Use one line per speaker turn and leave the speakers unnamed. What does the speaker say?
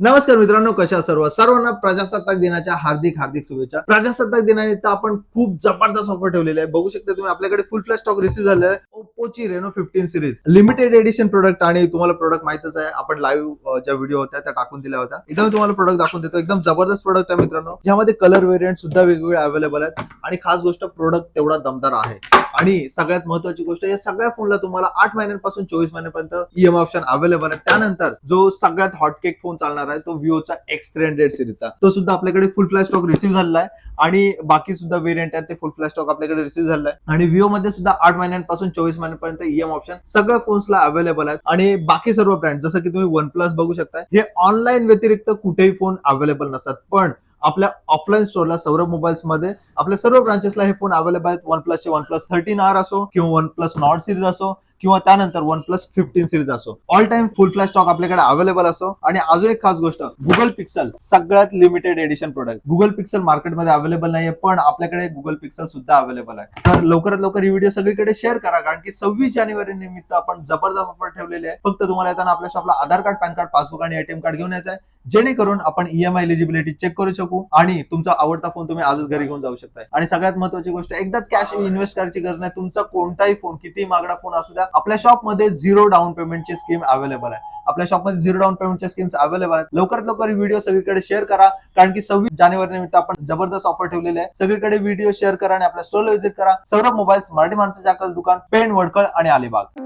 नमस्कार मित्रांनो, कशा सर्वांना प्रजासत्ताक दिनाच्या हार्दिक हार्दिक शुभेच्छा. प्रजासत्ताक दिनानिमित्त आपण खूप जबरदस्त ऑफर ठेवलेले आहे. बघू शकता तुम्ही, आपल्याकडे फुल फ्लॅश स्टॉक रिसीव्ह झालेला आहे. ओप्पोची Reno 15 series limited edition product. आणि तुम्हाला प्रोडक्ट माहितच आहे, आपण लाईव्ह ज्या व्हिडिओ होत्या त्या टाकून दिल्या होत्या. एकदम तुम्हाला प्रोडक्ट दाखवून देतो. एकदम जबरदस्त प्रोडक्ट आहे मित्रांनो. यामध्ये कलर व्हेरियंट सुद्धा वेगवेगळे अवेलेबल आहेत आणि खास गोष्ट, प्रोडक्ट तेवढा दमदार आहे. आणि सगळ्यात महत्त्वाची गोष्ट, या सगळ्या फोनला तुम्हाला 8 महिन्यांपासून 24 महिन्यापर्यंत ईएमआय ऑप्शन अवेलेबल आहे. त्यानंतर जो सगळ्यात हॉटकेक फोन चालणार आहे तो विवोचा X300 सिरीजचा, तो सुद्धा आपल्याकडे फुल फ्लॅश स्टॉक रिसीव्ह झालेला आहे. आणि बाकी सुद्धा व्हेरियंट आहेत ते फुल फ्लॅश स्टॉक आपल्याकडे रिसीव्ह झालेला आहे. आणि विवो मध्ये सुद्धा 8 महिन्यांपासून 24 महिन्यांपर्यंत ईएमआय ऑप्शन सगळ्या फोन्सला अवेलेबल आहेत. आणि बाकी सर्व ब्रँड जसं की तुम्ही वन प्लस बघू शकता, हे ऑनलाईन व्यतिरिक्त कुठेही फोन अवेलेबल नसतात. पण आपल्या ऑफलाईन स्टोअरला सौरभ मोबाईल्स मध्ये आपल्या सर्व ब्रांचेसला हे फोन अवेलेबल आहेत. वन प्लसचे OnePlus 13R असो किंवा वन प्लस नॉट सिरीज असो किंवा त्यानंतर OnePlus 15 सिरीज असो, ऑल टाइम फुल फ्लॅश स्टॉक आपल्याकडे अवेलेबल असो. आणि अजून एक खास गोष्ट, गुगल पिक्सल सगळ्यात limited edition product. Google pixel मार्केटमध्ये अवेलेबल नाहीये, पण आपल्याकडे गुगल पिक्सल सुद्धा अवेलेबल आहे. तर लवकरात लवकर ही व्हिडिओ सगळीकडे शेअर करा, कारण की 26 जानेवारी निमित्त आपण जबरदस्त ऑफर ठेवलेली आहे. फक्त तुम्हाला येताना आपल्या शॉपला आधार कार्ड, पॅन कार्ड, पासबुक आणि एटीएम कार्ड घेऊन यायचं आहे, जेणेकरून आपण ईएमआय एलिजिबिलिटी चेक करू शकू आणि तुमचा आवडता फोन तुम्ही आजच घरी घेऊन जाऊ शकता. आणि सगळ्यात महत्त्वाची गोष्ट, एकदाच कॅश इन्व्हेस्ट करायची गरज नाही. तुमचा कोणताही फोन, किती महागडा फोन असू द्या, आपल्या शॉपमध्ये झिरो डाऊन पेमेंटची स्कीम अवेलेबल आहे. आपल्या शॉपमध्ये झिरो डाऊन पेमेंटच्या स्कीम्स अवेलेबल आहेत. लवकरात लवकर व्हिडिओ सगळीकडे शेअर करा, कारण की 26 जानेवारी निमित्त आपण जबरदस्त ऑफर ठेवलेले आहे. सगळीकडे व्हिडिओ शेअर करा आणि आपल्या स्टोअरला व्हिजिट करा. सौरभ मोबाईल्स, मराठी माणसाचे अकल दुकान, पेण, वडखळ आणि अलिबाग.